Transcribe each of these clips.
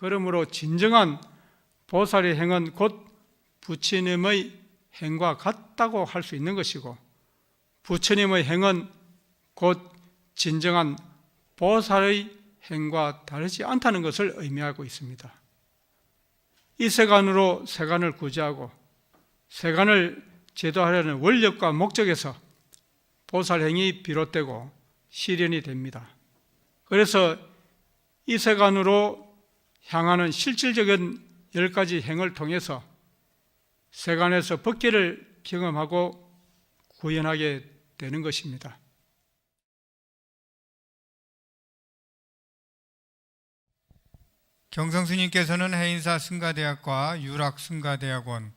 그러므로 진정한 보살의 행은 곧 부처님의 행과 같다고 할 수 있는 것이고, 부처님의 행은 곧 진정한 보살의 행과 다르지 않다는 것을 의미하고 있습니다. 이 세간으로 세간을 구제하고 세간을 제도하려는 원력과 목적에서 보살행이 비롯되고 실현이 됩니다. 그래서 이 세간으로 향하는 실질적인 10가지 행을 통해서 세간에서 법계를 경험하고 구현하게 되는 것입니다. 경성스님께서는 해인사 승가대학과 유락승가대학원,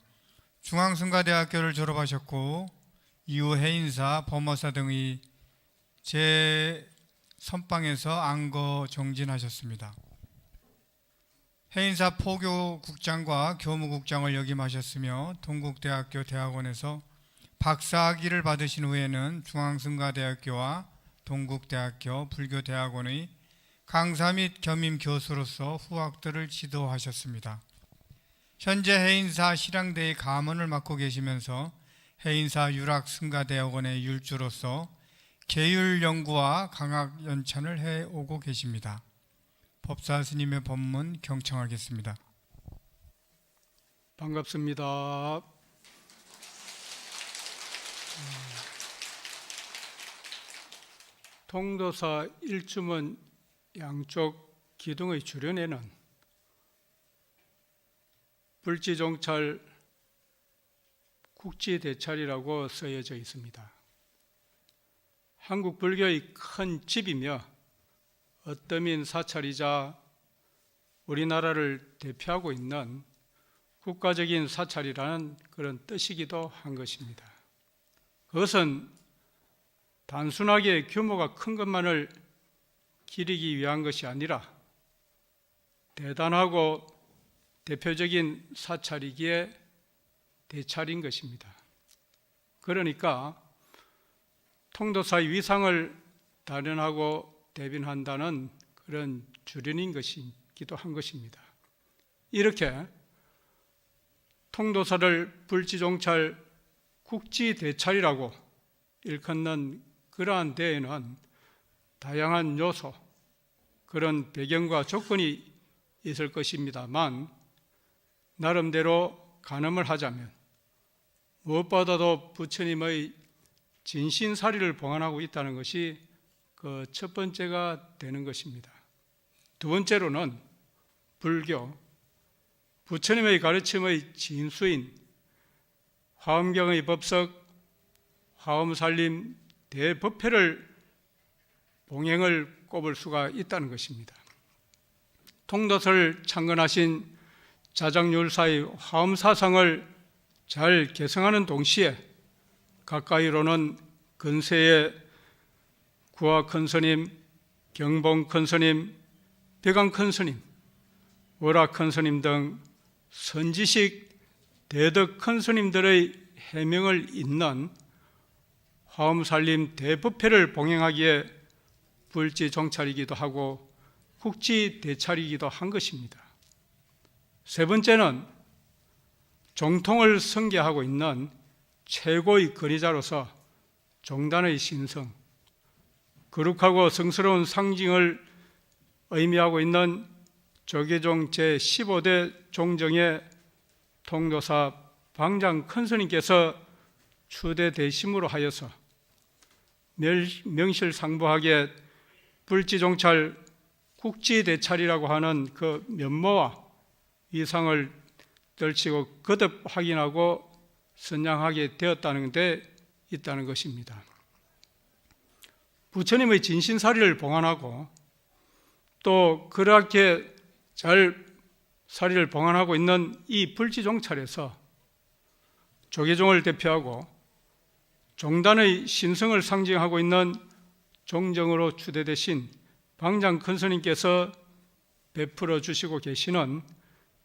중앙승가대학교를 졸업하셨고 이후 해인사, 범어사 등의 제 선방에서 안거 정진하셨습니다. 해인사 포교국장과 교무국장을 역임하셨으며 동국대학교 대학원에서 박사학위를 받으신 후에는 중앙승가대학교와 동국대학교 불교대학원의 강사 및 겸임 교수로서 후학들을 지도하셨습니다. 현재 해인사 실향대의 가문을 맡고 계시면서 해인사 유락승가대학원의 율주로서 계율 연구와 강학 연찬을 해오고 계십니다. 법사 스님의 법문 경청하겠습니다. 반갑습니다. 통도사 일주문 양쪽 기둥의 주변에는 불지종찰 국지대찰이라고 쓰여져 있습니다. 한국 불교의 큰 집이며 어떠민 사찰이자 우리나라를 대표하고 있는 국가적인 사찰이라는 그런 뜻이기도 한 것입니다. 그것은 단순하게 규모가 큰 것만을 기리기 위한 것이 아니라 대단하고 대표적인 사찰이기에 대찰인 것입니다. 그러니까 통도사의 위상을 단연하고 대변한다는 그런 주련인 것이기도 한 것입니다. 이렇게 통도사를 불지종찰 국지대찰이라고 일컫는 그러한 데에는 다양한 요소, 그런 배경과 조건이 있을 것입니다만 나름대로 가늠을 하자면 무엇보다도 부처님의 진신사리를 봉안하고 있다는 것이 그 첫 번째가 되는 것입니다. 두 번째로는 불교, 부처님의 가르침의 진수인 화엄경의 법석, 화엄살림 대법회를 봉행을 꼽을 수가 있다는 것입니다. 통도사를 창건하신 자장율사의 화엄사상을 잘 개성하는 동시에 가까이로는 근세의 구화 큰스님, 경봉 큰스님, 벽안 큰스님, 월화 큰스님 등 선지식 대덕 큰스님들의 해명을 잇는 화엄살림 대법회를 봉행하기에 불지종찰이기도 하고 국지대찰이기도 한 것입니다. 세 번째는 정통을 선계하고 있는 최고의 권위자로서 종단의 신성, 거룩하고 성스러운 상징을 의미하고 있는 조계종 제15대 종정의 통도사 방장 큰스님께서 추대 대심으로 하여서 명실상부하게 불지종찰 국지대찰이라고 하는 그 면모와 위상을 떨치고 거듭 확인하고 선양하게 되었다는 데 있다는 것입니다. 부처님의 진신사리를 봉안하고 또 그렇게 잘 사리를 봉안하고 있는 이 불지종찰에서 조계종을 대표하고 종단의 신성을 상징하고 있는 종정으로 추대되신 방장 큰스님께서 베풀어 주시고 계시는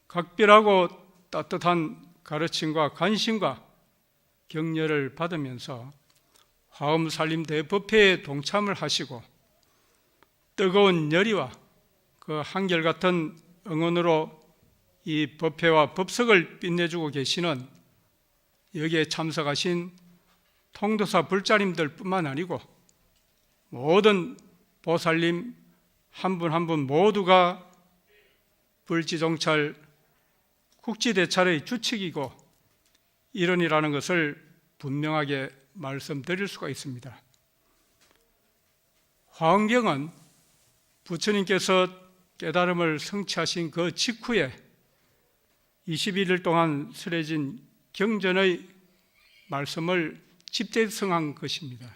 각별하고 따뜻한 가르침과 관심과 격려를 받으면서 화엄살림 대법회에 동참을 하시고 뜨거운 열의와 그 한결같은 응원으로 이 법회와 법석을 빛내주고 계시는 여기에 참석하신 통도사 불자님들 뿐만 아니고 모든 보살님 한 분 한 분 모두가 불지정찰 국지대찰의 주축이고 일원이라는 것을 분명하게 말씀드릴 수가 있습니다. 화엄경은 부처님께서 깨달음을 성취하신 그 직후에 21일 동안 설해진 경전의 말씀을 집대성한 것입니다.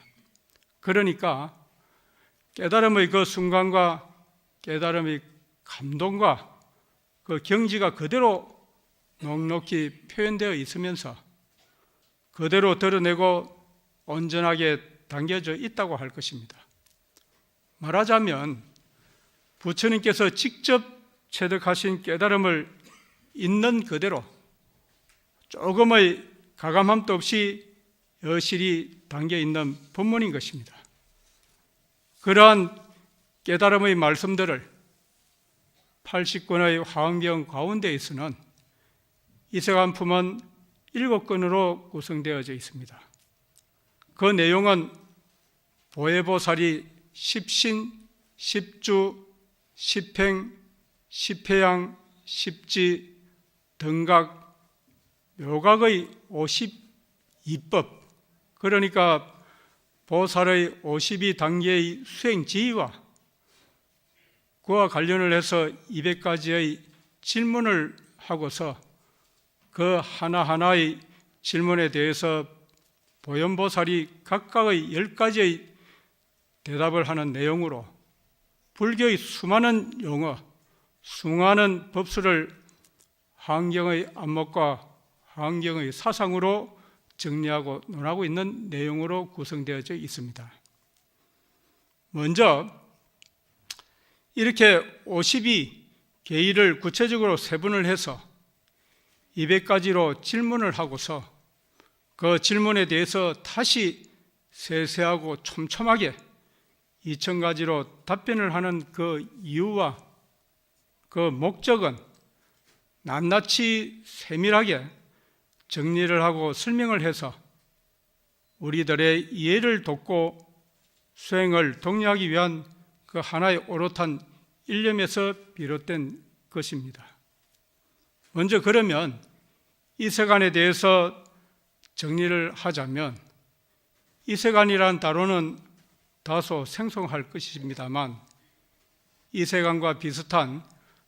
그러니까 깨달음의 그 순간과 깨달음의 감동과 그 경지가 그대로 넉넉히 표현되어 있으면서 그대로 드러내고 온전하게 담겨져 있다고 할 것입니다. 말하자면 부처님께서 직접 체득하신 깨달음을 있는 그대로 조금의 가감함도 없이 여실히 담겨 있는 본문인 것입니다. 그러한 깨달음의 말씀들을 80권의 화엄경 가운데 있으는 이세간품은 7권으로 구성되어져 있습니다. 그 내용은 보혜보살이 십신, 십주, 십행, 십회양, 십지, 등각, 묘각의 52법, 그러니까 보살의 52단계의 수행지휘와 그와 관련을 해서 200가지의 질문을 하고서 그 하나하나의 질문에 대해서 보현보살이 각각의 10가지의 대답을 하는 내용으로 불교의 수많은 용어, 수많은 법수를 화엄경의 안목과 화엄경의 사상으로 정리하고 논하고 있는 내용으로 구성되어져 있습니다. 먼저 이렇게 52개의를 구체적으로 세분을 해서 200가지로 질문을 하고서 그 질문에 대해서 다시 세세하고 촘촘하게 2000가지로 답변을 하는 그 이유와 그 목적은 낱낱이 세밀하게 정리를 하고 설명을 해서 우리들의 이해를 돕고 수행을 독려하기 위한 그 하나의 오롯한 일념에서 비롯된 것입니다. 먼저 그러면 이 세간에 대해서 정리를 하자면 이 세간이라는 단어는 다소 생소할 것입니다만 이 세간과 비슷한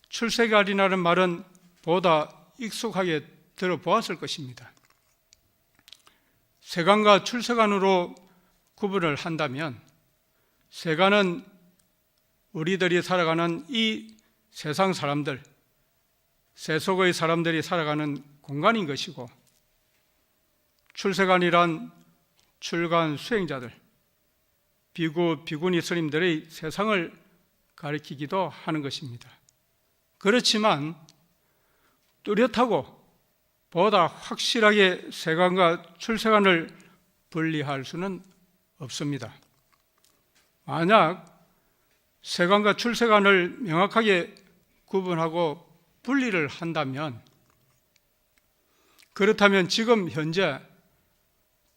출세간이라는 말은 보다 익숙하게 들어보았을 것입니다. 세간과 출세간으로 구분을 한다면 세간은 우리들이 살아가는 이 세상 사람들, 세속의 사람들이 살아가는 공간인 것이고 출세간이란 출간 수행자들, 비구, 비구니 스님들의 세상을 가리키기도 하는 것입니다. 그렇지만 뚜렷하고 보다 확실하게 세간과 출세간을 분리할 수는 없습니다. 만약 세간과 출세간을 명확하게 구분하고 분리를 한다면 그렇다면 지금 현재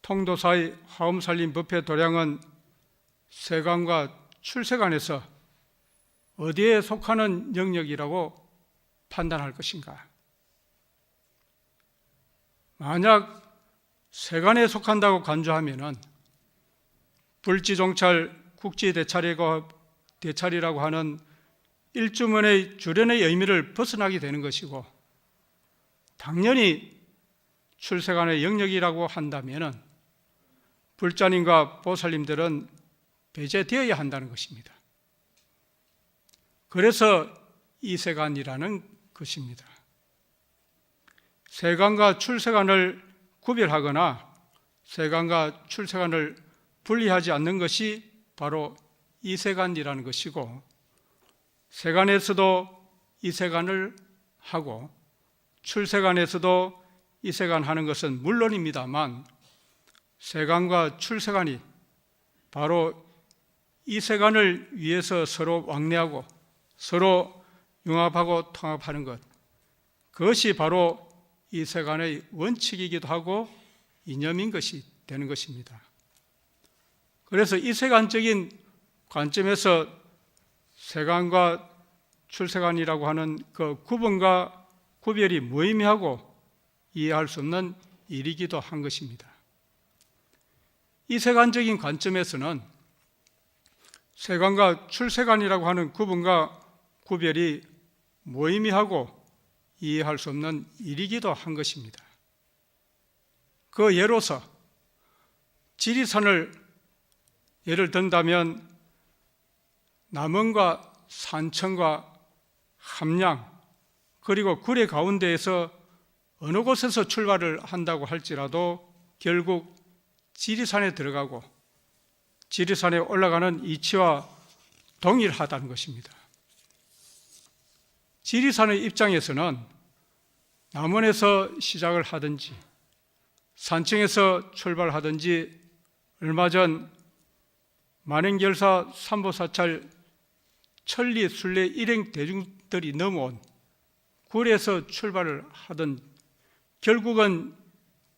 통도사의 화엄살림 법회 도량은 세간과 출세간에서 어디에 속하는 영역이라고 판단할 것인가? 만약 세간에 속한다고 간주하면은 불지종찰 국지대찰이라고 하는 일주문의 주련의 의미를 벗어나게 되는 것이고 당연히 출세간의 영역이라고 한다면은 불자님과 보살님들은 배제되어야 한다는 것입니다. 그래서 이세간이라는 것입니다. 세간과 출세간을 구별하거나 세간과 출세간을 분리하지 않는 것이 바로 이세간이라는 것이고 세간에서도 이세간을 하고 출세간에서도 이세간 하는 것은 물론입니다만 세간과 출세간이 바로 이세간을 위해서 서로 왕래하고 서로 융합하고 통합하는 것, 그것이 바로 이 세간의 원칙이기도 하고 이념인 것이 되는 것입니다. 그래서 이 세간적인 관점에서 세간과 출세간이라고 하는 그 구분과 구별이 무의미하고 이해할 수 없는 일이기도 한 것입니다. 이 세간적인 관점에서는 세간과 출세간이라고 하는 구분과 구별이 무의미하고 이해할 수 없는 일이기도 한 것입니다. 그 예로서 지리산을 예를 든다면 남원과 산청과 함양 그리고 구례 가운데에서 어느 곳에서 출발을 한다고 할지라도 결국 지리산에 들어가고 지리산에 올라가는 이치와 동일하다는 것입니다. 지리산의 입장에서는 남원에서 시작을 하든지 산청에서 출발하든지 얼마 전 만행결사 삼보사찰 천리 순례 일행 대중들이 넘어온 구례에서 출발을 하든 결국은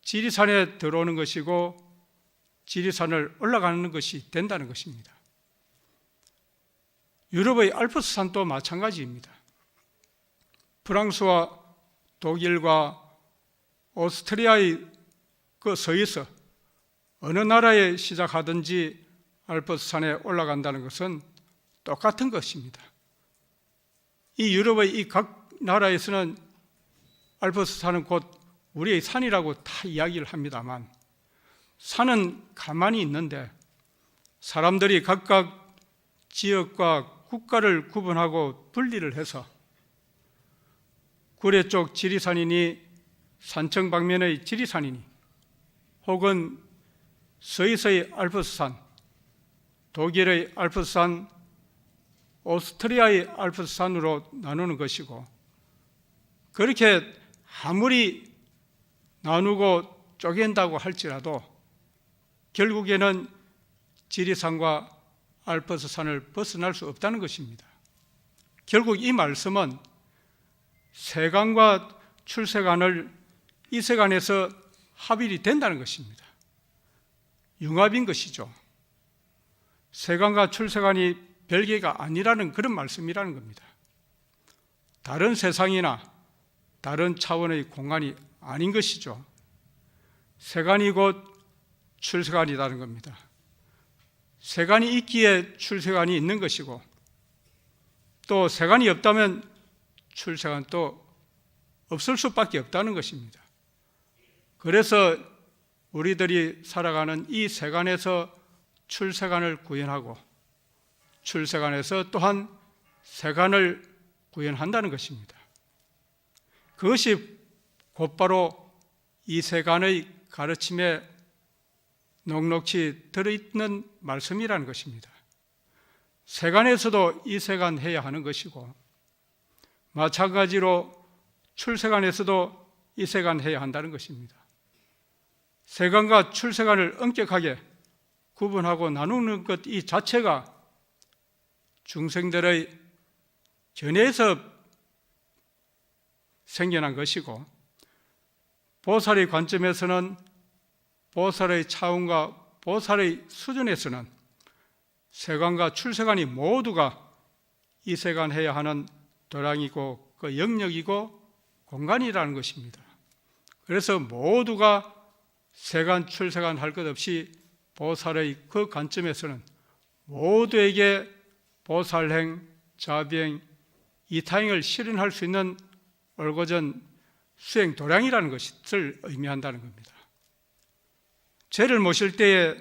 지리산에 들어오는 것이고 지리산을 올라가는 것이 된다는 것입니다. 유럽의 알프스산도 마찬가지입니다. 프랑스와 독일과 오스트리아의 그 서에서 어느 나라에 시작하든지 알프스산에 올라간다는 것은 똑같은 것입니다. 이 유럽의 이 각 나라에서는 알프스산은 곧 우리의 산이라고 다 이야기를 합니다만 산은 가만히 있는데 사람들이 각각 지역과 국가를 구분하고 분리를 해서 구례 쪽 지리산이니 산청 방면의 지리산이니 혹은 스위스의 알프스산, 독일의 알프스산, 오스트리아의 알프스산으로 나누는 것이고 그렇게 아무리 나누고 쪼갠다고 할지라도 결국에는 지리산과 알프스산을 벗어날 수 없다는 것입니다. 결국 이 말씀은 세간과 출세간을 이 세간에서 합일이 된다는 것입니다. 융합인 것이죠. 세간과 출세간이 별개가 아니라는 그런 말씀이라는 겁니다. 다른 세상이나 다른 차원의 공간이 아닌 것이죠. 세간이 곧 출세간이라는 겁니다. 세간이 있기에 출세간이 있는 것이고 또 세간이 없다면 출세간도 없을 수밖에 없다는 것입니다. 그래서 우리들이 살아가는 이 세간에서 출세간을 구현하고 출세간에서 또한 세간을 구현한다는 것입니다. 그것이 곧바로 이 세간의 가르침에 넉넉히 들어있는 말씀이라는 것입니다. 세간에서도 이 세간 해야 하는 것이고 마찬가지로 출세간에서도 이 세간 해야 한다는 것입니다. 세간과 출세간을 엄격하게 구분하고 나누는 것 이 자체가 중생들의 견해에서 생겨난 것이고 보살의 관점에서는 보살의 차원과 보살의 수준에서는 세간과 출세간이 모두가 이 세간 해야 하는 도량이고 그 영역이고 공간이라는 것입니다. 그래서 모두가 세간 출세간 할 것 없이 보살의 그 관점에서는 모두에게 보살행, 자비행, 이타행을 실현할 수 있는 올고전 수행 도량이라는 것을 의미한다는 겁니다. 죄를 모실 때에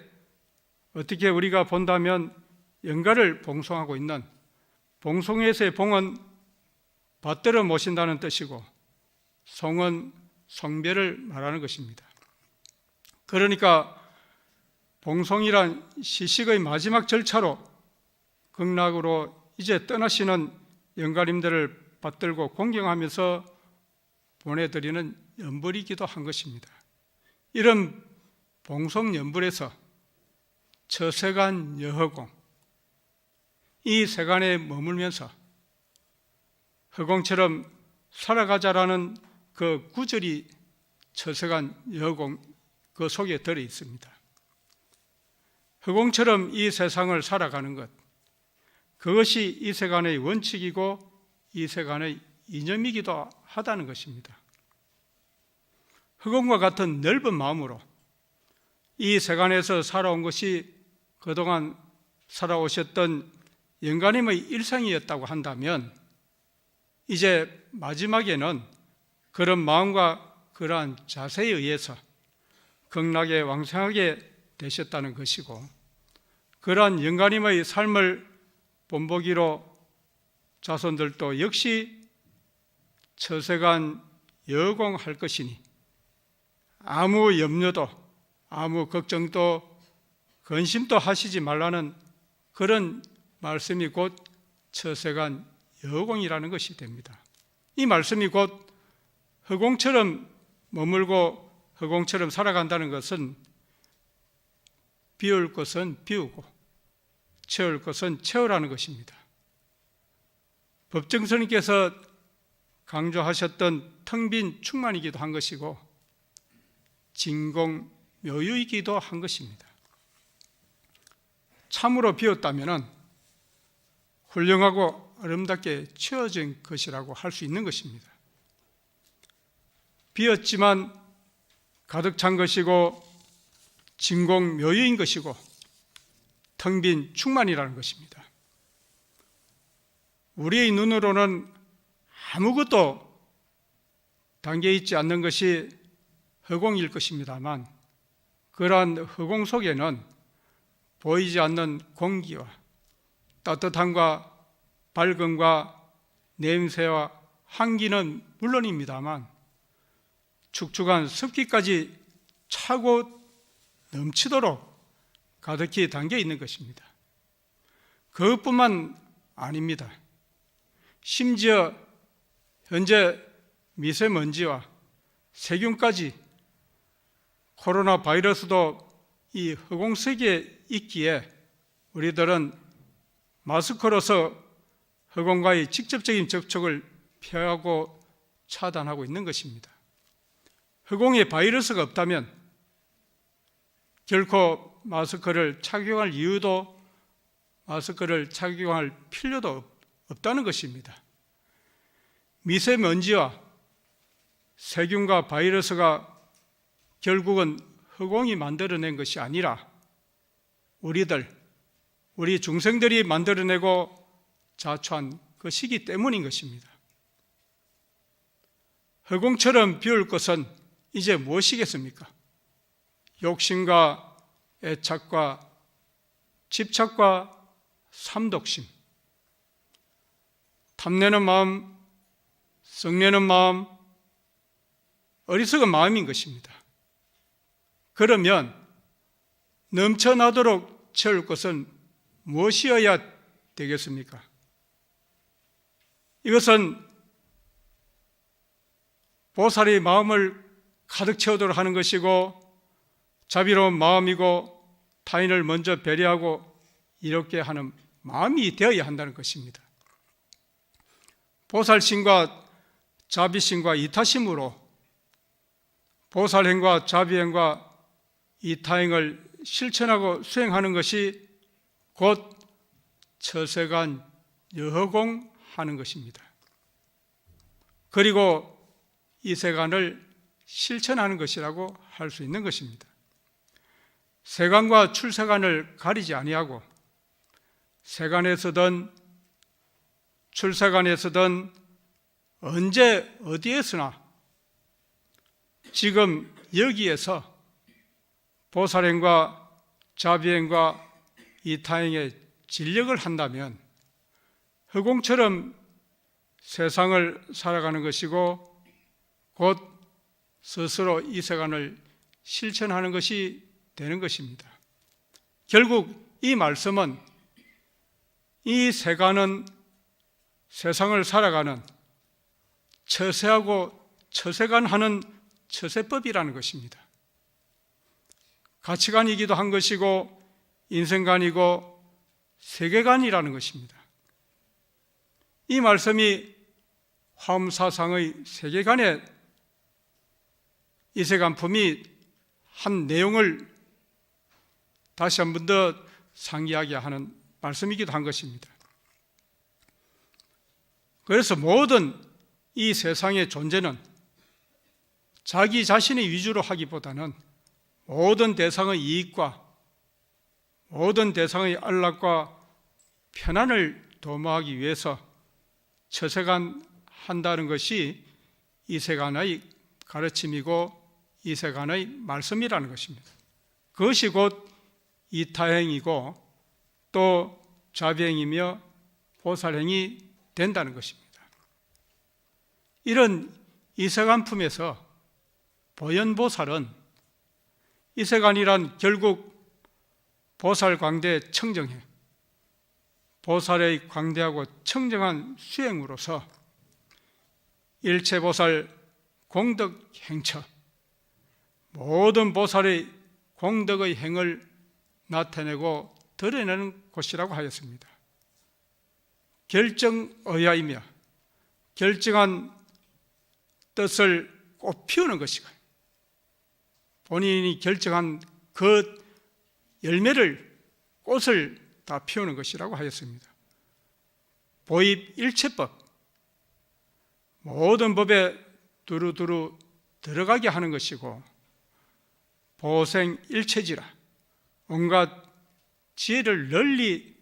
어떻게 우리가 본다면 영가를 봉송하고 있는 봉송에서의 봉은 받들어 모신다는 뜻이고 송은 성별을 말하는 것입니다. 그러니까 봉송이란 시식의 마지막 절차로 극락으로 이제 떠나시는 영가님들을 받들고 공경하면서 보내드리는 연불이기도 한 것입니다. 이런 봉송연불에서 처세간 여허공 이 세간에 머물면서 허공처럼 살아가자라는 그 구절이 처세간 여공 그 속에 들어 있습니다. 허공처럼 이 세상을 살아가는 것, 그것이 이 세간의 원칙이고 이 세간의 이념이기도 하다는 것입니다. 허공과 같은 넓은 마음으로 이 세간에서 살아온 것이 그동안 살아오셨던 영가님의 일상이었다고 한다면 이제 마지막에는 그런 마음과 그러한 자세에 의해서 극락에 왕생하게 되셨다는 것이고, 그러한 영가님의 삶을 본보기로 자손들도 역시 처세간 여공할 것이니 아무 염려도 아무 걱정도 근심도 하시지 말라는 그런 말씀이 곧 처세간 여공이라는 것이 됩니다. 이 말씀이 곧 허공처럼 머물고 허공처럼 살아간다는 것은 비울 것은 비우고 채울 것은 채우라는 것입니다. 법정스님께서 강조하셨던 텅 빈 충만이기도 한 것이고 진공묘유이기도 한 것입니다. 참으로 비웠다면 훌륭하고 아름답게 채워진 것이라고 할 수 있는 것입니다. 비었지만 가득 찬 것이고 진공묘유인 것이고 텅 빈 충만이라는 것입니다. 우리의 눈으로는 아무것도 담겨있지 않는 것이 허공일 것입니다만 그러한 허공 속에는 보이지 않는 공기와 따뜻함과 밝음과 냄새와 향기는 물론입니다만 축축한 습기까지 차고 넘치도록 가득히 담겨 있는 것입니다. 그것뿐만 아닙니다. 심지어 현재 미세먼지와 세균까지 코로나 바이러스도 이 허공 속에 있기에 우리들은 마스크로서 허공과의 직접적인 접촉을 피하고 차단하고 있는 것입니다. 허공에 바이러스가 없다면 결코 마스크를 착용할 이유도 마스크를 착용할 필요도 없다는 것입니다. 미세먼지와 세균과 바이러스가 결국은 허공이 만들어낸 것이 아니라 우리 중생들이 만들어내고 자초한 것이기 때문인 것입니다. 허공처럼 비울 것은 이제 무엇이겠습니까? 욕심과 애착과 집착과 삼독심, 탐내는 마음, 성내는 마음, 어리석은 마음인 것입니다. 그러면 넘쳐나도록 채울 것은 무엇이어야 되겠습니까? 이것은 보살의 마음을 가득 채우도록 하는 것이고 자비로운 마음이고 타인을 먼저 배려하고 이렇게 하는 마음이 되어야 한다는 것입니다. 보살심과 자비심과 이타심으로 보살행과 자비행과 이타행을 실천하고 수행하는 것이 곧 처세간 여허공하는 것입니다. 그리고 이 세간을 실천하는 것이라고 할 수 있는 것입니다. 세간과 출세간을 가리지 아니하고 세간에서든 출세간에서든 언제 어디에서나 지금 여기에서 보살행과 자비행과 이타행의 진력을 한다면 허공처럼 세상을 살아가는 것이고 곧 스스로 이 세간을 실천하는 것이 되는 것입니다. 결국 이 말씀은 이 세간은 세상을 살아가는 처세하고 처세간하는 처세법이라는 것입니다. 가치관이기도 한 것이고 인생관이고 세계관이라는 것입니다. 이 말씀이 화엄사상의 세계관에 이세간품이 한 내용을 다시 한 번 더 상기하게 하는 말씀이기도 한 것입니다. 그래서 모든 이 세상의 존재는 자기 자신의 위주로 하기보다는 모든 대상의 이익과 모든 대상의 안락과 편안을 도모하기 위해서 처세간한다는 것이 이세간의 가르침이고 이세간의 말씀이라는 것입니다. 그것이 곧 이타행이고 또 자비행이며 보살행이 된다는 것입니다. 이런 이세간품에서 보현보살은 이세간이란 결국 보살 광대 청정해 보살의 광대하고 청정한 수행으로서 일체보살 공덕 행처 모든 보살의 공덕의 행을 나타내고 드러내는 곳이라고 하였습니다. 결정의야이며 결정한 뜻을 꽃 피우는 것이고 본인이 결정한 그 열매를 꽃을 다 피우는 것이라고 하였습니다. 보입 일체법 모든 법에 두루두루 들어가게 하는 것이고 보생 일체지라 온갖 지혜를 널리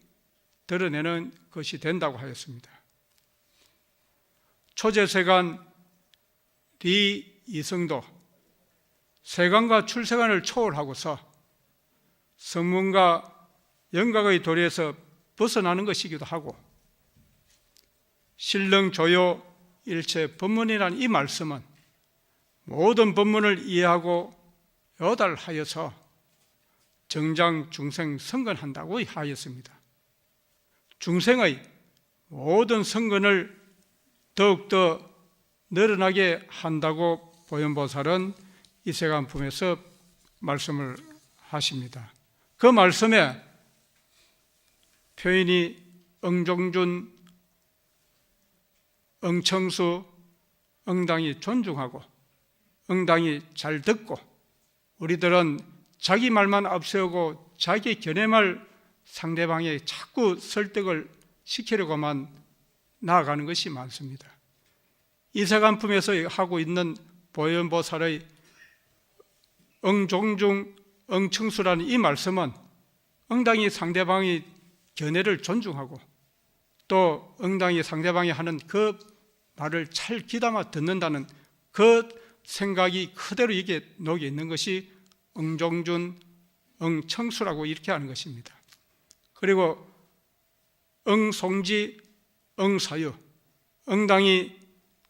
드러내는 것이 된다고 하였습니다. 초재세간 리이성도 세간과 출세간을 초월하고서 성문과 영각의 도리에서 벗어나는 것이기도 하고 신령조요 일체 법문이라는 이 말씀은 모든 법문을 이해하고 요달하여서 정장 중생 성근한다고 하였습니다. 중생의 모든 성근을 더욱더 늘어나게 한다고 보현보살은 이세간품에서 말씀을 하십니다. 그 말씀에 표현이 응종준, 응청수, 응당이 존중하고 응당이 잘 듣고 우리들은 자기 말만 앞세우고 자기 견해말 상대방에 자꾸 설득을 시키려고만 나아가는 것이 많습니다. 이세간품에서 하고 있는 보현보살의 응종중, 응청수라는 이 말씀은 응당이 상대방의 견해를 존중하고 또 응당이 상대방이 하는 그 말을 잘 귀담아 듣는다는 그 생각이 그대로 이게 녹여 있는 것이 응종준, 응청수라고 이렇게 하는 것입니다. 그리고 응송지, 응사유, 응당이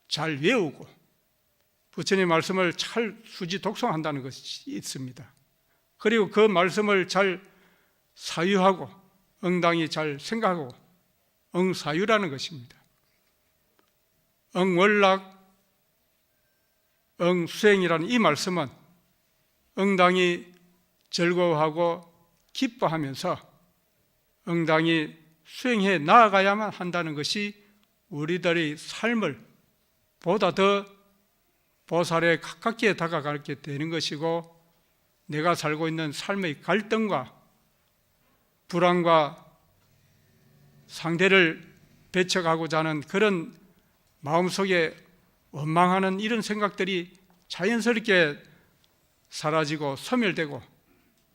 잘 외우고 부처님 말씀을 잘 수지 독송한다는 것이 있습니다. 그리고 그 말씀을 잘 사유하고 응당이 잘 생각하고 응사유라는 것입니다. 응월락, 응수행이라는 이 말씀은 응당이 즐거워하고 기뻐하면서 응당이 수행해 나아가야만 한다는 것이 우리들의 삶을 보다 더 보살에 가깝게 다가가게 되는 것이고 내가 살고 있는 삶의 갈등과 불안과 상대를 배척하고자 하는 그런 마음속에 원망하는 이런 생각들이 자연스럽게 사라지고 소멸되고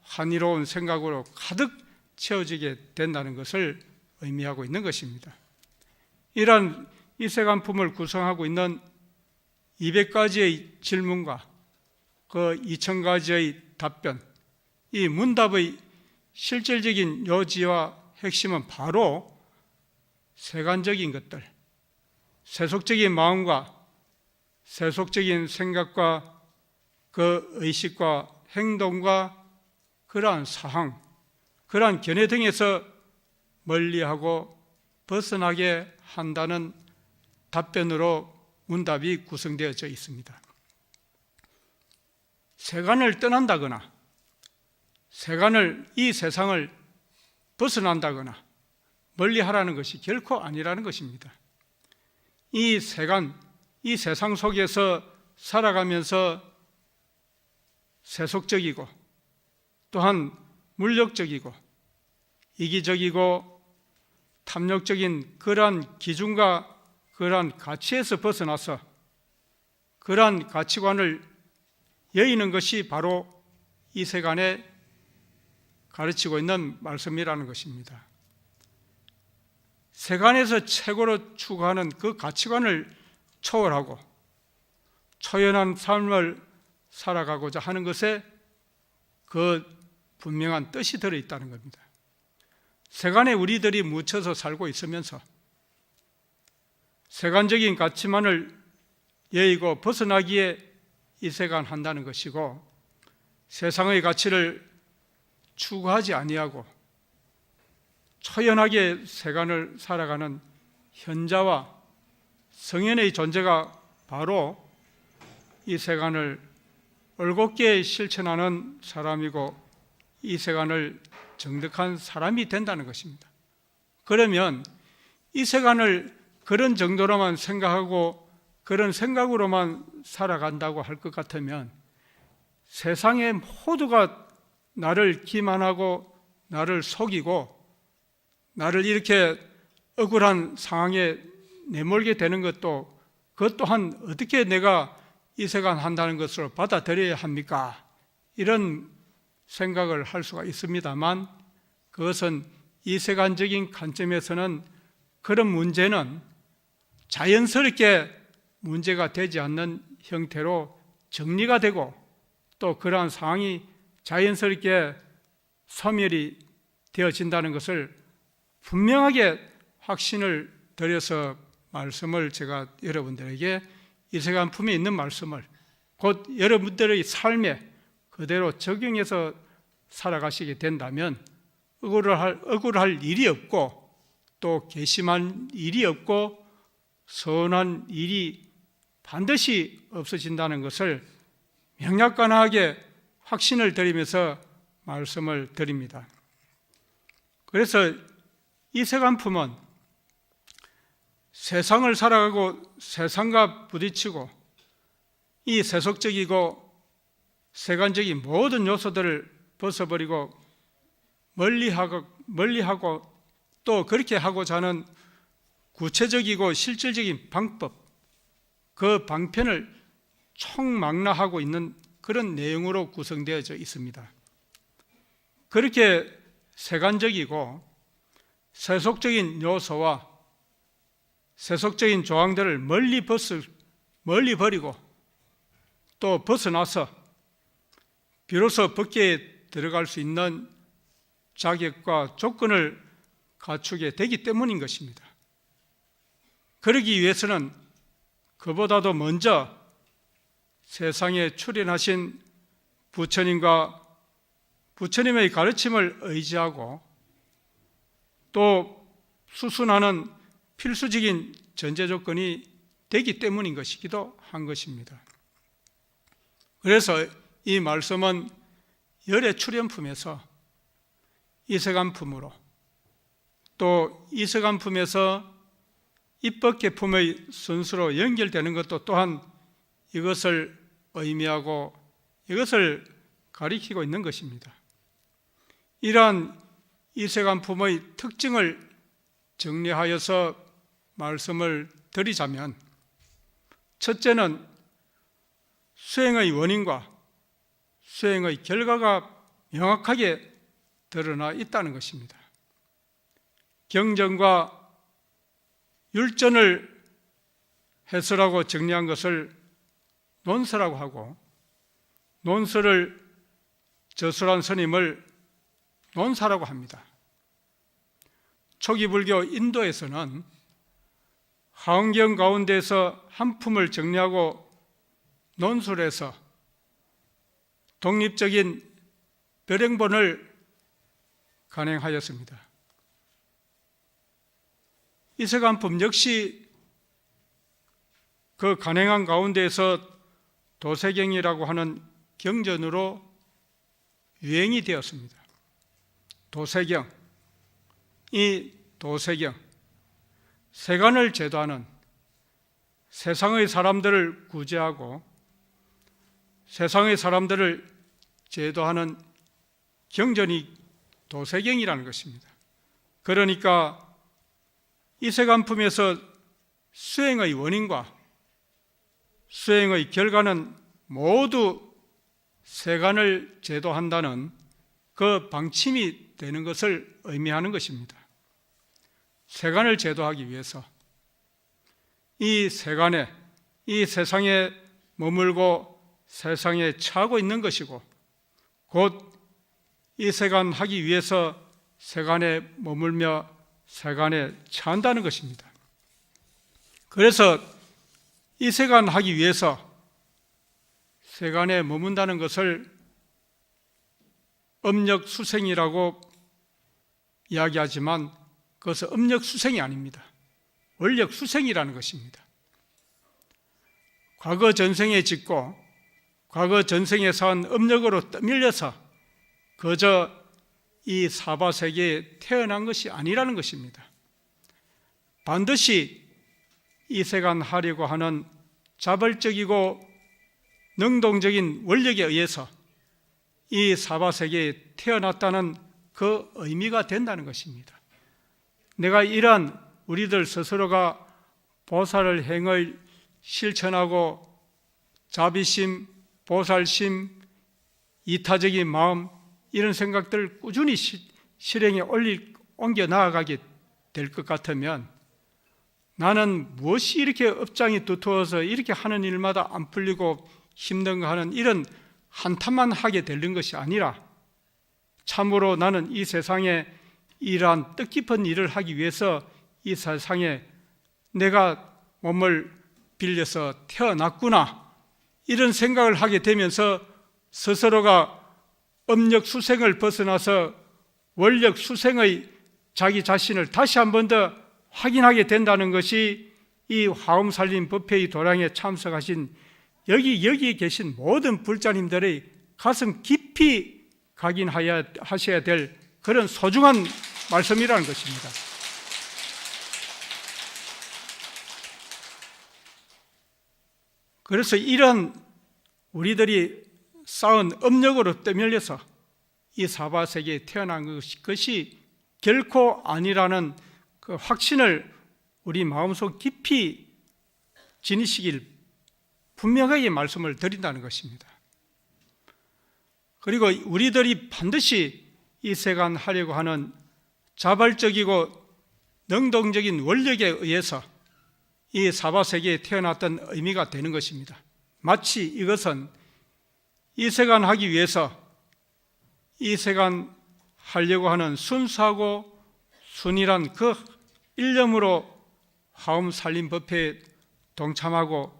환희로운 생각으로 가득 채워지게 된다는 것을 의미하고 있는 것입니다. 이러한 이세간품을 구성하고 있는 200가지의 질문과 그 2000가지의 답변, 이 문답의 실질적인 요지와 핵심은 바로 세간적인 것들, 세속적인 마음과 세속적인 생각과 그 의식과 행동과 그러한 사항, 그러한 견해 등에서 멀리하고 벗어나게 한다는 답변으로 문답이 구성되어져 있습니다. 세간을 떠난다거나 세간을 이 세상을 벗어난다거나 멀리하라는 것이 결코 아니라는 것입니다. 이 세간, 이 세상 속에서 살아가면서 세속적이고 또한 물력적이고 이기적이고 탐욕적인 그러한 기준과 그러한 가치에서 벗어나서 그러한 가치관을 여의는 것이 바로 이 세간에 가르치고 있는 말씀이라는 것입니다. 세간에서 최고로 추구하는 그 가치관을 초월하고 초연한 삶을 살아가고자 하는 것에 그 분명한 뜻이 들어있다는 겁니다. 세간에 우리들이 묻혀서 살고 있으면서 세간적인 가치만을 여의고 벗어나기에 이 세간 한다는 것이고 세상의 가치를 추구하지 아니하고 초연하게 세간을 살아가는 현자와 성현의 존재가 바로 이 세간을 올곧게 실천하는 사람이고 이 세간을 정득한 사람이 된다는 것입니다. 그러면 이 세간을 그런 정도로만 생각하고 그런 생각으로만 살아간다고 할 것 같으면 세상의 모두가 나를 기만하고 나를 속이고 나를 이렇게 억울한 상황에 내몰게 되는 것도 그것 또한 어떻게 내가 이 세간 한다는 것으로 받아들여야 합니까? 이런 생각을 할 수가 있습니다만 그것은 이 세간적인 관점에서는 그런 문제는 자연스럽게 문제가 되지 않는 형태로 정리가 되고 또 그러한 상황이 자연스럽게 소멸이 되어진다는 것을 분명하게 확신을 드려서 말씀을 제가 여러분들에게 이 세간 품에 있는 말씀을 곧 여러분들의 삶에 그대로 적용해서 살아가시게 된다면 억울할 일이 없고 또 괘씸한 일이 없고 선한 일이 반드시 없어진다는 것을 명약관하게 확신을 드리면서 말씀을 드립니다. 그래서 이 세간품은 세상을 살아가고 세상과 부딪히고 이 세속적이고 세간적인 모든 요소들을 벗어버리고 멀리하고 또 그렇게 하고자 하는 구체적이고 실질적인 방법, 그 방편을 총망라하고 있는 그런 내용으로 구성되어져 있습니다. 그렇게 세간적이고 세속적인 요소와 세속적인 조항들을 멀리 버리고 또 벗어나서 비로소 법계에 들어갈 수 있는 자격과 조건을 갖추게 되기 때문인 것입니다. 그러기 위해서는 그보다도 먼저 세상에 출현하신 부처님과 부처님의 가르침을 의지하고 또 수순하는 필수적인 전제 조건이 되기 때문인 것이기도 한 것입니다. 그래서 이 말씀은 열의 출현품에서 이세간품으로 또 이세간품에서 입법계품의 순수로 연결되는 것도 또한 이것을 의미하고 이것을 가리키고 있는 것입니다. 이러한 이세간품의 특징을 정리하여서 말씀을 드리자면 첫째는 수행의 원인과 수행의 결과가 명확하게 드러나 있다는 것입니다. 경전과 율전을 해설하고 정리한 것을 논설라고 하고 논설을 저술한 스님을 논사라고 합니다. 초기 불교 인도에서는 화엄경 가운데서 한 품을 정리하고 논술해서 독립적인 별행본을 간행하였습니다. 이세간품 역시 그 간행한 가운데에서 도세경이라고 하는 경전으로 유행이 되었습니다. 도세경, 이 도세경, 세간을 제도하는 세상의 사람들을 구제하고 세상의 사람들을 제도하는 경전이 도세경이라는 것입니다. 그러니까 이 세간품에서 수행의 원인과 수행의 결과는 모두 세간을 제도한다는 그 방침이 되는 것을 의미하는 것입니다. 세간을 제도하기 위해서 이 세간에, 이 세상에 머물고 세상에 처하고 있는 것이고 곧 이 세간 하기 위해서 세간에 머물며 세간에 처한다는 것입니다. 그래서 이 세간 하기 위해서 세간에 머문다는 것을 업력수생이라고 이야기하지만 그것은 업력수생이 아닙니다. 원력수생이라는 것입니다. 과거 전생에 짓고 과거 전생에 쌓은 업력으로 떠밀려서 그저 이 사바세계에 태어난 것이 아니라는 것입니다. 반드시 이 세간 하려고 하는 자발적이고 능동적인 원력에 의해서 이 사바세계에 태어났다는 그 의미가 된다는 것입니다. 내가 이러한 우리들 스스로가 보살을 행을 실천하고 자비심, 보살심, 이타적인 마음 이런 생각들을 꾸준히 실행에 옮겨 나아가게 될 것 같으면 나는 무엇이 이렇게 업장이 두터워서 이렇게 하는 일마다 안 풀리고 힘든가 하는 이런 한탄만 하게 되는 것이 아니라 참으로 나는 이 세상에 이러한 뜻깊은 일을 하기 위해서 이 세상에 내가 몸을 빌려서 태어났구나 이런 생각을 하게 되면서 스스로가 업력수생을 벗어나서 원력수생의 자기 자신을 다시 한 번 더 확인하게 된다는 것이 이 화엄살림 법회의 도량에 참석하신 여기에 계신 모든 불자님들의 가슴 깊이 각인하셔야 될 그런 소중한 말씀이라는 것입니다. 그래서 이런 우리들이 쌓은 업력으로 떠밀려서 이 사바세계에 태어난 것이 결코 아니라는 그 확신을 우리 마음속 깊이 지니시길 분명하게 말씀을 드린다는 것입니다. 그리고 우리들이 반드시 이 세간 하려고 하는 자발적이고 능동적인 원력에 의해서 이 사바세계에 태어났던 의미가 되는 것입니다. 마치 이것은 이 세간 하기 위해서 이 세간 하려고 하는 순수하고 순일한 그 일념으로 화엄살림법회에 동참하고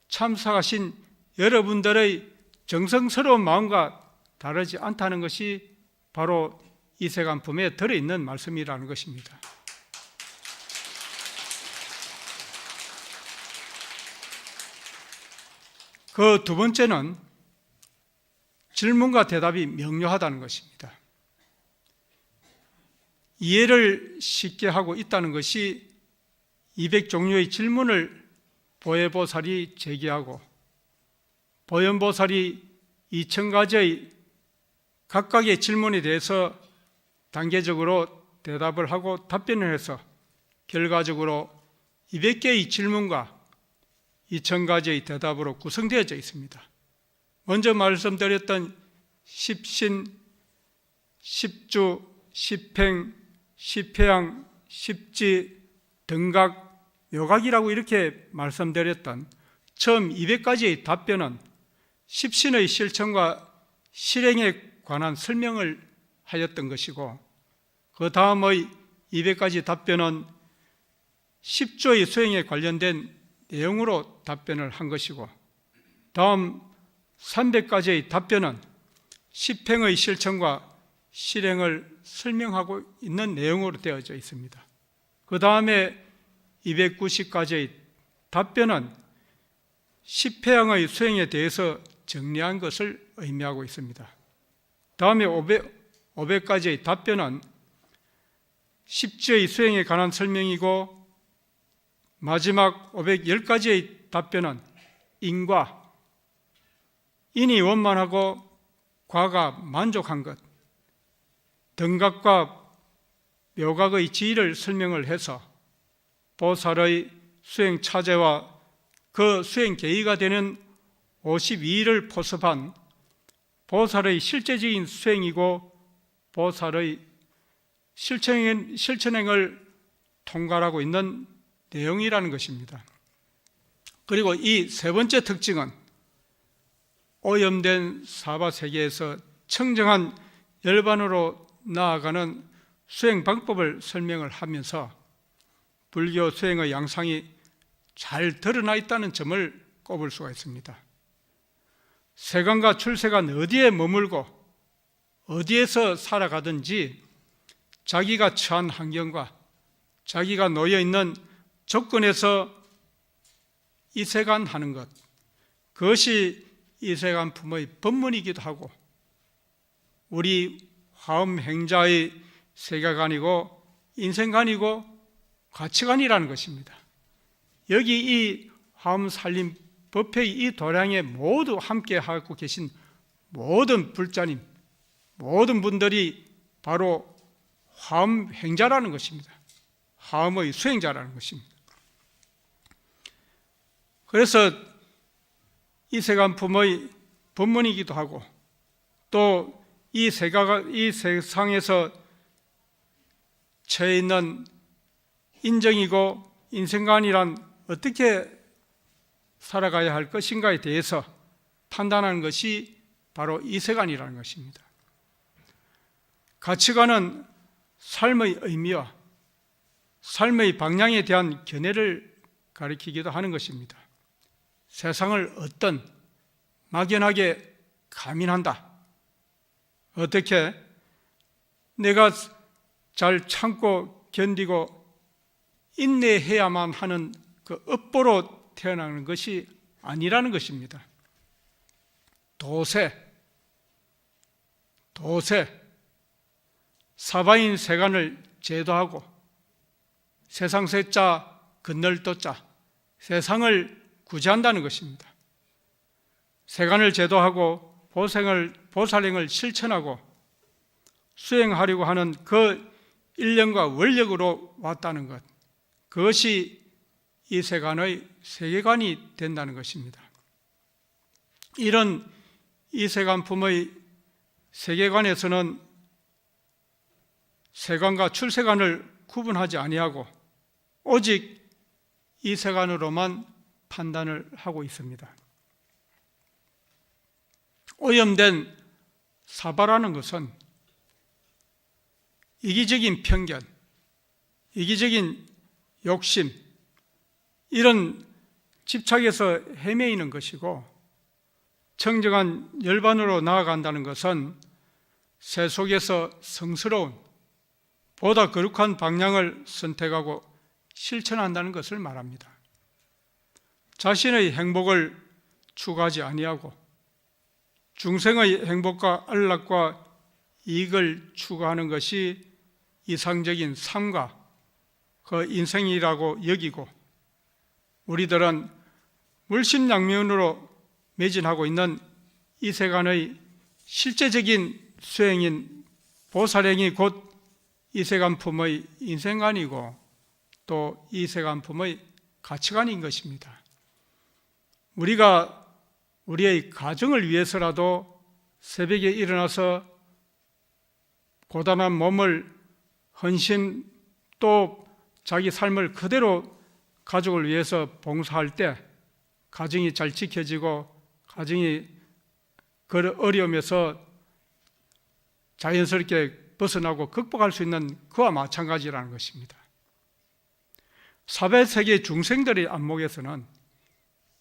참석하신 여러분들의 정성스러운 마음과 다르지 않다는 것이 바로 이 세간품에 들어있는 말씀이라는 것입니다. 그 두 번째는 질문과 대답이 명료하다는 것입니다. 이해를 쉽게 하고 있다는 것이 200종류의 질문을 보혜보살이 제기하고 보현보살이 2000가지의 각각의 질문에 대해서 단계적으로 대답을 하고 답변을 해서 결과적으로 200개의 질문과 2000가지의 대답으로 구성되어져 있습니다. 먼저 말씀드렸던 십신, 십주, 십행, 십회양, 십지, 등각, 묘각이라고 이렇게 말씀드렸던 처음 200가지의 답변은 십신의 실천과 실행에 관한 설명을 하였던 것이고 그 다음의 200가지 답변은 십조의 수행에 관련된 내용으로 답변을 한 것이고 다음 300가지의 답변은 십행의 실천과 실행을 설명하고 있는 내용으로 되어져 있습니다. 그 다음에 290가지의 답변은 십회양의 수행에 대해서 정리한 것을 의미하고 있습니다. 다음에 500가지의 답변은 십지의 수행에 관한 설명이고 마지막 510가지의 답변은 인과, 인이 원만하고 과가 만족한 것, 등각과 묘각의 지위를 설명을 해서 보살의 수행 차제와 그 수행 계기가 되는 52일을 포섭한 보살의 실제적인 수행이고 보살의 실천행을 통괄하고 있는 내용이라는 것입니다. 그리고 이 세 번째 특징은 오염된 사바세계에서 청정한 열반으로 나아가는 수행 방법을 설명을 하면서 불교 수행의 양상이 잘 드러나 있다는 점을 꼽을 수가 있습니다. 세간과 출세간 어디에 머물고 어디에서 살아가든지 자기가 처한 환경과 자기가 놓여 있는 조건에서 이세간하는 것, 그것이 이세간품의 법문이기도 하고 우리 화엄행자의 세계관이고 인생관이고 가치관이라는 것입니다. 여기 이 화엄살림 법회의 이 도량에 모두 함께 하고 계신 모든 불자님, 모든 분들이 바로 화엄행자라는 것입니다. 화엄의 수행자라는 것입니다. 그래서 이 세간품의 법문이기도 하고 또 이 세상에서 처해 있는 인정이고 인생관이란 어떻게 살아가야 할 것인가에 대해서 판단하는 것이 바로 이 세간이라는 것입니다. 가치관은 삶의 의미와 삶의 방향에 대한 견해를 가리키기도 하는 것입니다. 세상을 어떤 막연하게 가민한다. 어떻게 내가 잘 참고 견디고 인내해야만 하는 그 업보로 태어나는 것이 아니라는 것입니다. 도세, 사바인 세간을 제도하고 세상 세자 건널 도자 세상을 구제한다는 것입니다. 세간을 제도하고 보살행을 실천하고 수행하려고 하는 그 일념과 원력으로 왔다는 것, 그것이 이 세간의 세계관이 된다는 것입니다. 이런 이 세간품의 세계관에서는 세간과 출세간을 구분하지 아니하고 오직 이 세간으로만 판단을 하고 있습니다. 오염된 사바라는 것은 이기적인 편견, 이기적인 욕심, 이런 집착에서 헤매이는 것이고 청정한 열반으로 나아간다는 것은 새 속에서 성스러운 보다 거룩한 방향을 선택하고 실천한다는 것을 말합니다. 자신의 행복을 추구하지 아니하고 중생의 행복과 안락과 이익을 추구하는 것이 이상적인 삶과 그 인생이라고 여기고 우리들은 물심양면으로 매진하고 있는 이 세간의 실제적인 수행인 보살행이 곧 이 세간품의 인생관이고 또 이 세간품의 가치관인 것입니다. 우리가 우리의 가정을 위해서라도 새벽에 일어나서 고단한 몸을 헌신 또 자기 삶을 그대로 가족을 위해서 봉사할 때 가정이 잘 지켜지고 가정이 그 어려움에서 자연스럽게 벗어나고 극복할 수 있는 그와 마찬가지라는 것입니다. 사배세계 중생들의 안목에서는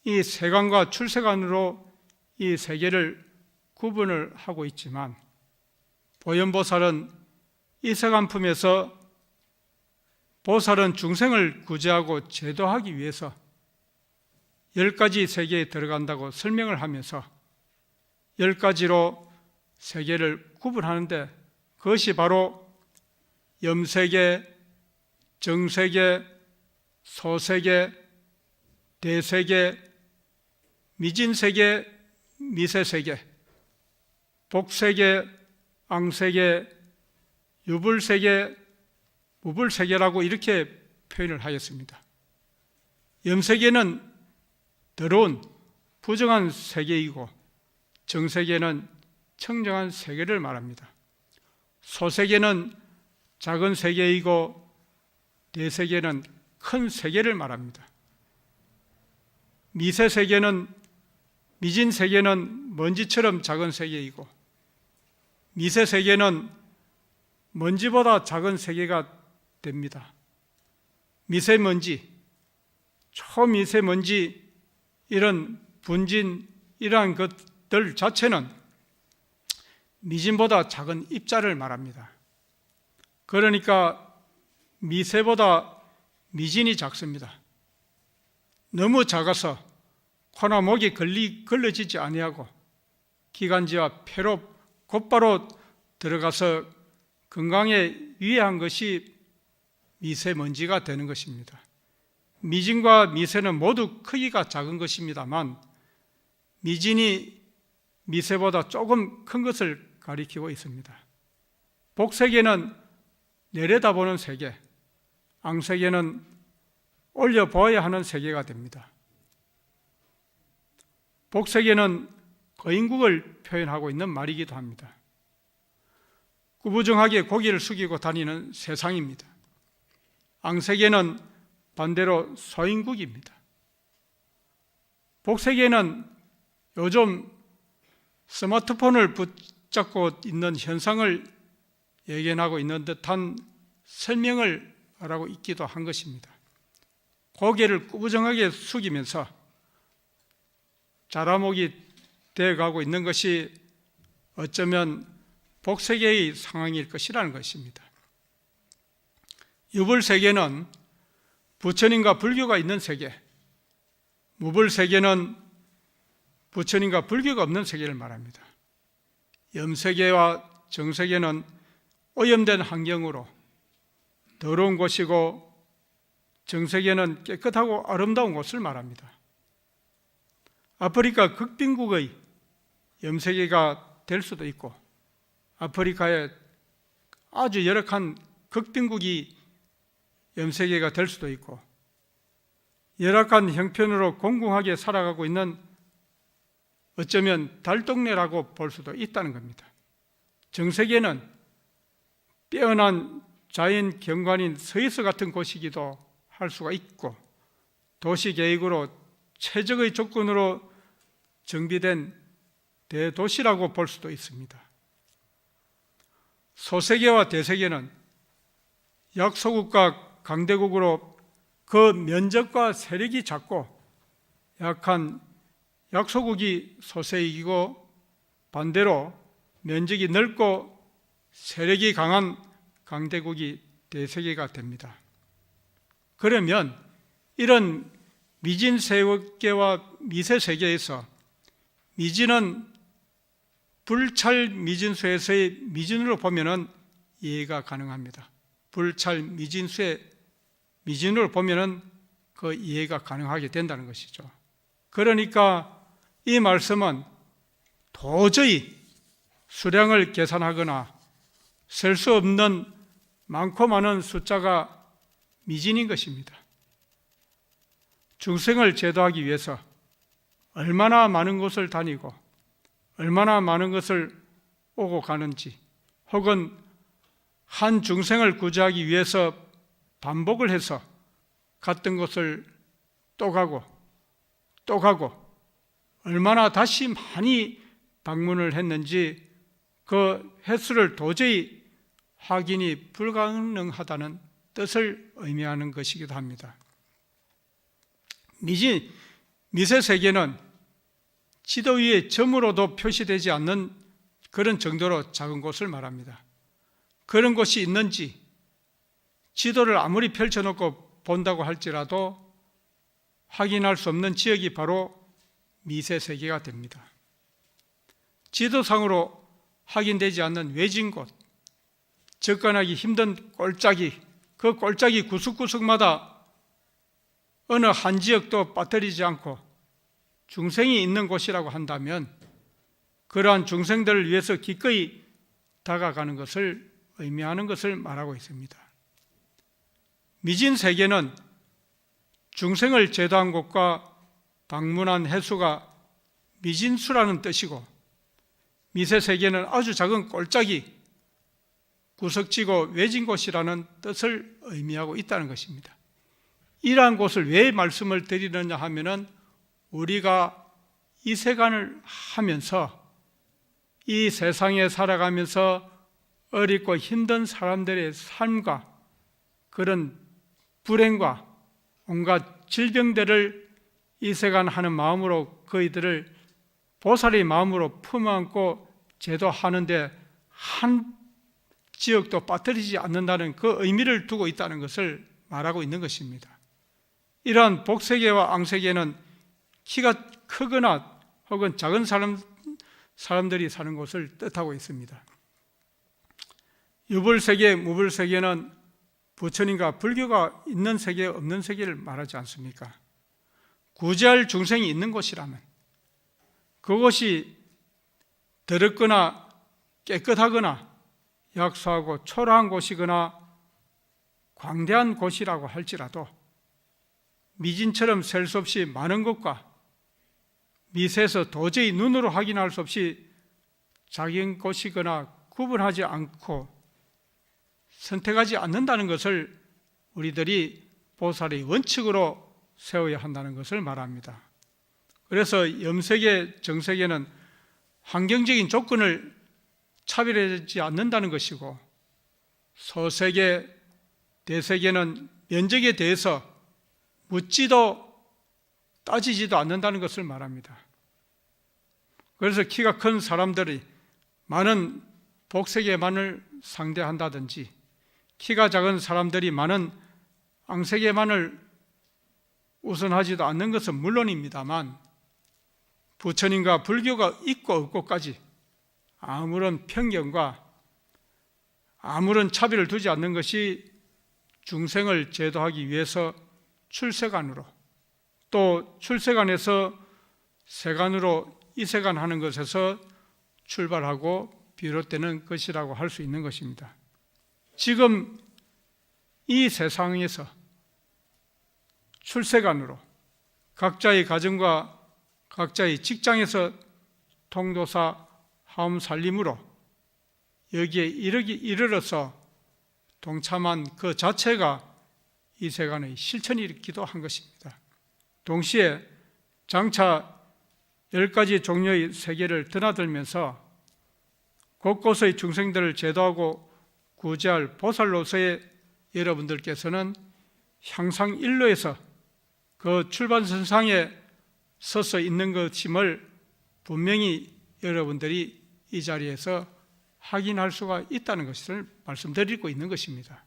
이 세간과 출세간으로 이 세계를 구분을 하고 있지만 보현보살은 이 세간품에서 보살은 중생을 구제하고 제도하기 위해서 10가지 세계에 들어간다고 설명을 하면서 10가지로 세계를 구분하는데 그것이 바로 염세계, 정세계, 소세계, 대세계, 미진세계, 미세세계, 복세계, 앙세계, 유불세계, 무불세계라고 이렇게 표현을 하였습니다. 염세계는 더러운 부정한 세계이고 정세계는 청정한 세계를 말합니다. 소세계는 작은 세계이고 대세계는 큰 세계를 말합니다. 미세세계는 미진세계는 먼지처럼 작은 세계이고 미세세계는 먼지보다 작은 세계가 됩니다. 미세먼지, 초미세먼지, 이런 분진, 이러한 것들 자체는 미진보다 작은 입자를 말합니다. 그러니까 미세보다 미진이 작습니다. 너무 작아서 코나 목이 걸러지지 아니하고 기관지와 폐로 곧바로 들어가서 건강에 유해한 것이 미세먼지가 되는 것입니다. 미진과 미세는 모두 크기가 작은 것입니다만 미진이 미세보다 조금 큰 것을 가리키고 있습니다. 복세계는 내려다보는 세계, 앙세계는 올려보아야 하는 세계가 됩니다. 복세계는 거인국을 표현하고 있는 말이기도 합니다. 구부정하게 고개를 숙이고 다니는 세상입니다. 앙세계는 반대로 소인국입니다. 복세계는 요즘 스마트폰을 붙잡고 있는 현상을 예견하고 있는 듯한 설명을 하고 있기도 한 것입니다. 고개를 구부정하게 숙이면서 자라목이 되어가고 있는 것이 어쩌면 복세계의 상황일 것이라는 것입니다. 유불세계는 부처님과 불교가 있는 세계, 무불세계는 부처님과 불교가 없는 세계를 말합니다. 염세계와 정세계는 오염된 환경으로 더러운 곳이고 정세계는 깨끗하고 아름다운 곳을 말합니다. 아프리카 극빈국의 염세계가 될 수도 있고 아프리카의 아주 열악한 극빈국이 염세계가 될 수도 있고 열악한 형편으로 공공하게 살아가고 있는 어쩌면 달동네라고 볼 수도 있다는 겁니다. 정세계는 빼어난 자연 경관인 서해서 같은 곳이기도 할 수가 있고 도시계획으로 최적의 조건으로 정비된 대도시라고 볼 수도 있습니다. 소세계와 대세계는 약소국과 강대국으로 그 면적과 세력이 작고 약한 약소국이 소세이고 반대로 면적이 넓고 세력이 강한 강대국이 대세계가 됩니다. 그러면 이런 미진세계와 미세세계에서 미진은 불찰 미진수에서의 미진으로 보면은 이해가 가능합니다. 불찰 미진수의 미진으로 보면은 그 이해가 가능하게 된다는 것이죠. 그러니까 이 말씀은 도저히 수량을 계산하거나 셀 수 없는 많고 많은 숫자가 미진인 것입니다. 중생을 제도하기 위해서 얼마나 많은 곳을 다니고 얼마나 많은 것을 오고 가는지 혹은 한 중생을 구제하기 위해서 반복을 해서 갔던 곳을 또 가고 또 가고 얼마나 다시 많이 방문을 했는지 그 횟수를 도저히 확인이 불가능하다는 뜻을 의미하는 것이기도 합니다. 미세세계는 지도 위에 점으로도 표시되지 않는 그런 정도로 작은 곳을 말합니다. 그런 곳이 있는지 지도를 아무리 펼쳐놓고 본다고 할지라도 확인할 수 없는 지역이 바로 미세세계가 됩니다. 지도상으로 확인되지 않는 외진 곳, 접근하기 힘든 골짜기, 그 골짜기 구석구석마다 어느 한 지역도 빠뜨리지 않고 중생이 있는 곳이라고 한다면 그러한 중생들을 위해서 기꺼이 다가가는 것을 의미하는 것을 말하고 있습니다. 미진 세계는 중생을 제도한 곳과 방문한 횟수가 미진수라는 뜻이고, 미세 세계는 아주 작은 골짜기, 구석지고 외진 곳이라는 뜻을 의미하고 있다는 것입니다. 이러한 곳을 왜 말씀을 드리느냐 하면은 우리가 이 세간을 하면서 이 세상에 살아가면서 어렵고 힘든 사람들의 삶과 그런 불행과 온갖 질병들을 이 세간 하는 마음으로 그이들을 보살의 마음으로 품어안고 제도하는데 한 지역도 빠뜨리지 않는다는 그 의미를 두고 있다는 것을 말하고 있는 것입니다. 이러한 복세계와 앙세계는 키가 크거나 혹은 작은 사람들이 사는 곳을 뜻하고 있습니다. 유불세계, 무불세계는 부처님과 불교가 있는 세계, 없는 세계를 말하지 않습니까? 구제할 중생이 있는 곳이라면 그곳이 더럽거나 깨끗하거나 약소하고 초라한 곳이거나 광대한 곳이라고 할지라도 미진처럼 셀 수 없이 많은 것과 미세에서 도저히 눈으로 확인할 수 없이 작은 곳이거나 구분하지 않고 선택하지 않는다는 것을 우리들이 보살의 원칙으로 세워야 한다는 것을 말합니다. 그래서 염세계, 정세계는 환경적인 조건을 차별하지 않는다는 것이고, 소세계, 대세계는 면적에 대해서 묻지도 따지지도 않는다는 것을 말합니다. 그래서 키가 큰 사람들이 많은 복세계만을 상대한다든지 키가 작은 사람들이 많은 앙세계만을 우선하지도 않는 것은 물론입니다만 부처님과 불교가 있고 없고까지 아무런 편견과 아무런 차별을 두지 않는 것이 중생을 제도하기 위해서 출세관으로, 또 출세관에서 세관으로 이세관 하는 것에서 출발하고 비롯되는 것이라고 할 수 있는 것입니다. 지금 이 세상에서 출세관으로 각자의 가정과 각자의 직장에서 통도사 하음 살림으로 여기에 이르러서 동참한 그 자체가 이 세간의 실천이기도 한 것입니다. 동시에 장차 10가지 종류의 세계를 드나들면서 곳곳의 중생들을 제도하고 구제할 보살로서의 여러분들께서는 향상 일로에서 그 출발선상에 서서 있는 것임을 분명히 여러분들이 이 자리에서 확인할 수가 있다는 것을 말씀드리고 있는 것입니다.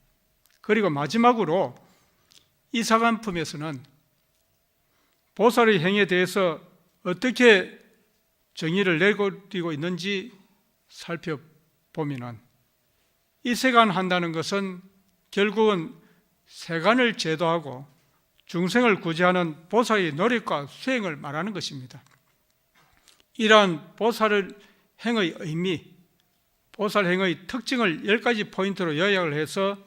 그리고 마지막으로 이 사관품에서는 보살의 행에 대해서 어떻게 정의를 내리고 있는지 살펴보면 이 세간 한다는 것은 결국은 세간을 제도하고 중생을 구제하는 보살의 노력과 수행을 말하는 것입니다. 이러한 보살의 행의 의미, 보살 행의 특징을 10가지 포인트로 요약을 해서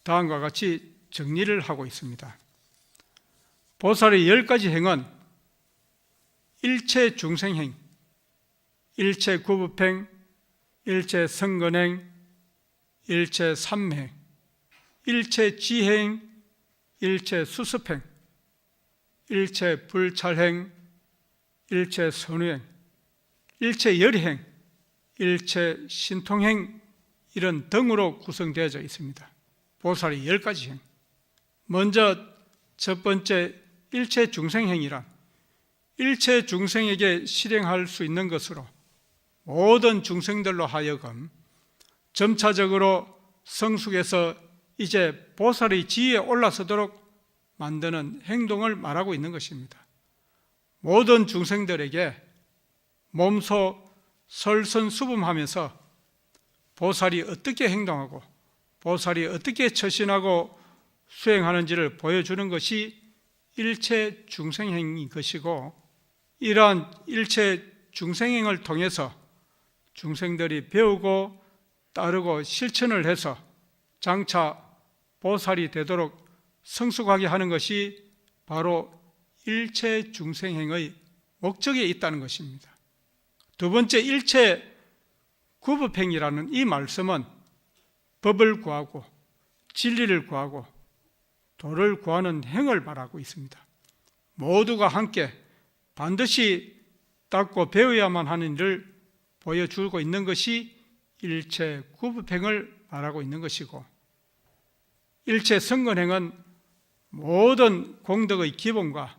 다음과 같이 정리를 하고 있습니다. 보살의 10가지 행은 일체 중생행, 일체 구법행, 일체 성건행, 일체 삼행, 일체 지행, 일체 수습행, 일체 불찰행, 일체 선우행, 일체 열행, 일체 신통행, 이런 등으로 구성되어져 있습니다. 보살의 10가지 행. 먼저 첫 번째 일체 중생행이란 일체 중생에게 실행할 수 있는 것으로 모든 중생들로 하여금 점차적으로 성숙해서 이제 보살의 지위에 올라서도록 만드는 행동을 말하고 있는 것입니다. 모든 중생들에게 몸소 설선수범하면서 보살이 어떻게 행동하고 보살이 어떻게 처신하고 수행하는지를 보여주는 것이 일체 중생행인 것이고, 이러한 일체 중생행을 통해서 중생들이 배우고 따르고 실천을 해서 장차 보살이 되도록 성숙하게 하는 것이 바로 일체 중생행의 목적에 있다는 것입니다. 두 번째, 일체 구법행이라는 이 말씀은 법을 구하고 진리를 구하고 도를 구하는 행을 말하고 있습니다. 모두가 함께 반드시 닦고 배워야만 하는 일을 보여주고 있는 것이 일체 구법행을 말하고 있는 것이고, 일체 성근행은 모든 공덕의 기본과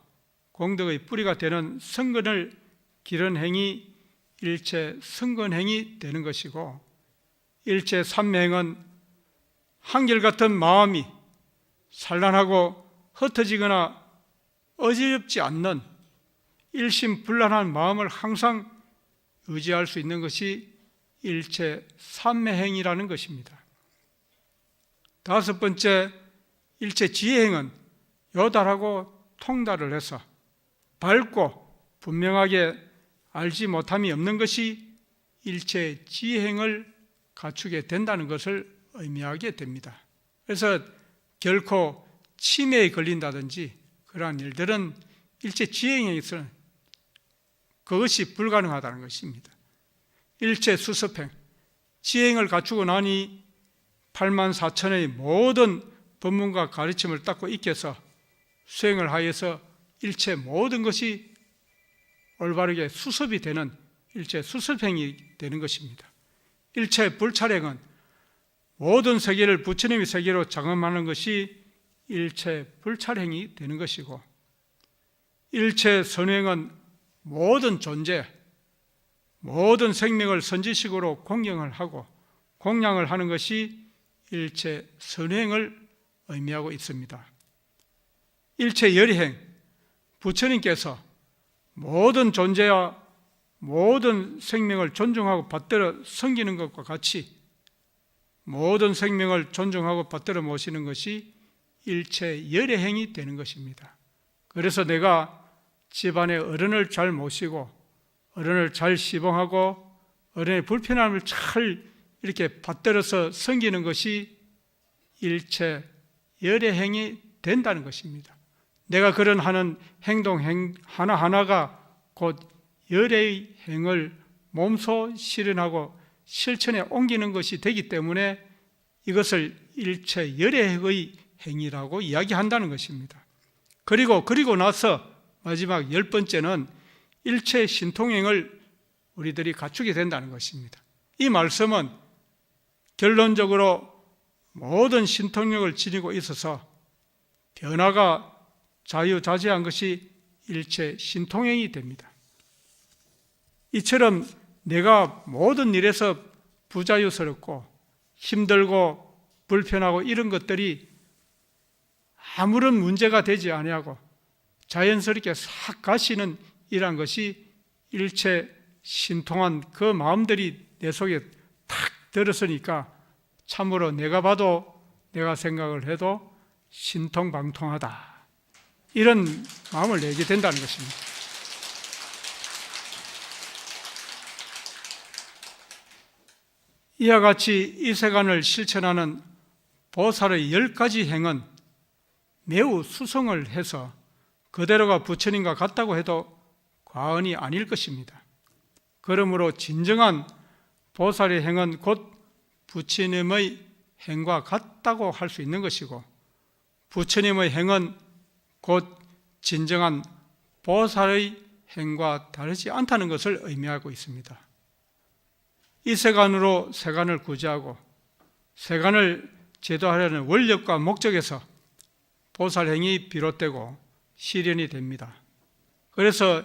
공덕의 뿌리가 되는 성근을 기른 행이 일체 성근행이 되는 것이고, 일체 삼매행은 한결같은 마음이 산란하고 흩어지거나 어지럽지 않는 일심불란한 마음을 항상 의지할 수 있는 것이 일체 삼매행이라는 것입니다. 다섯 번째, 일체 지혜행은 요달하고 통달을 해서 밝고 분명하게 알지 못함이 없는 것이 일체 지혜행을 갖추게 된다는 것을 의미하게 됩니다. 그래서 결코 치매에 걸린다든지 그러한 일들은 일체 지혜행에서는 그것이 불가능하다는 것입니다. 일체 수습행, 지혜행을 갖추고 나니 8만 4천의 모든 법문과 가르침을 닦고 익혀서 수행을 하여서 일체 모든 것이 올바르게 수습이 되는 일체 수습행이 되는 것입니다. 일체 불찰행은 모든 세계를 부처님의 세계로 장엄하는 것이 일체 불찰행이 되는 것이고, 일체 선행은 모든 존재, 모든 생명을 선지식으로 공경을 하고 공양을 하는 것이 일체 선행을 의미하고 있습니다. 일체 열의행, 부처님께서 모든 존재와 모든 생명을 존중하고 받들어 섬기는 것과 같이 모든 생명을 존중하고 받들어 모시는 것이 일체 열의행이 되는 것입니다. 그래서 내가 집안의 어른을 잘 모시고 어른을 잘 시봉하고 어른의 불편함을 잘 이렇게 받들어서 섬기는 것이 일체 열의행이 된다는 것입니다. 내가 그런 하는 행동 하나하나가 곧 열의 행을 몸소 실현하고 실천에 옮기는 것이 되기 때문에 이것을 일체 열의 행위라고 이야기한다는 것입니다. 그리고 나서 마지막 10번째는 일체 신통행을 우리들이 갖추게 된다는 것입니다. 이 말씀은 결론적으로 모든 신통력을 지니고 있어서 변화가 자유자재한 것이 일체 신통행이 됩니다. 이처럼 내가 모든 일에서 부자유스럽고 힘들고 불편하고 이런 것들이 아무런 문제가 되지 아니하고 자연스럽게 싹 가시는 이러한 것이 일체 신통한 그 마음들이 내 속에 탁 들었으니까 참으로 내가 봐도 내가 생각을 해도 신통방통하다, 이런 마음을 내게 된다는 것입니다. 이와 같이 이 세간을 실천하는 보살의 10가지 행은 매우 수성을 해서 그대로가 부처님과 같다고 해도 과언이 아닐 것입니다. 그러므로 진정한 보살의 행은 곧 부처님의 행과 같다고 할 수 있는 것이고, 부처님의 행은 곧 진정한 보살의 행과 다르지 않다는 것을 의미하고 있습니다. 이 세간으로 세간을 구제하고 세간을 제도하려는 원력과 목적에서 보살행이 비롯되고 실현이 됩니다. 그래서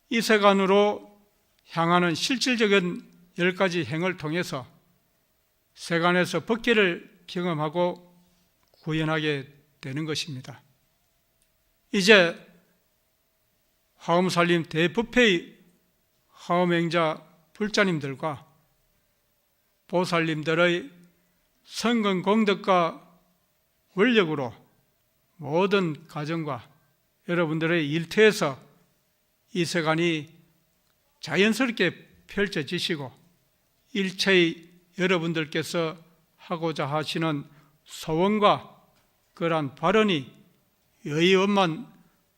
이 세간으로 향하는 실질적인 10가지 행을 통해서 세간에서 법계를 경험하고 구현하게 되는 것입니다. 이제 화엄살림 대법회의 화엄행자 불자님들과 보살님들의 성근 공덕과 원력으로 모든 가정과 여러분들의 일터에서 이 세간이 자연스럽게 펼쳐지시고 일체의 여러분들께서 하고자 하시는 소원과 그러한 발언이 여의원만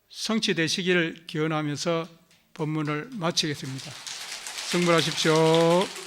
성취되시기를 기원하면서 본문을 마치겠습니다. 승부하십시오.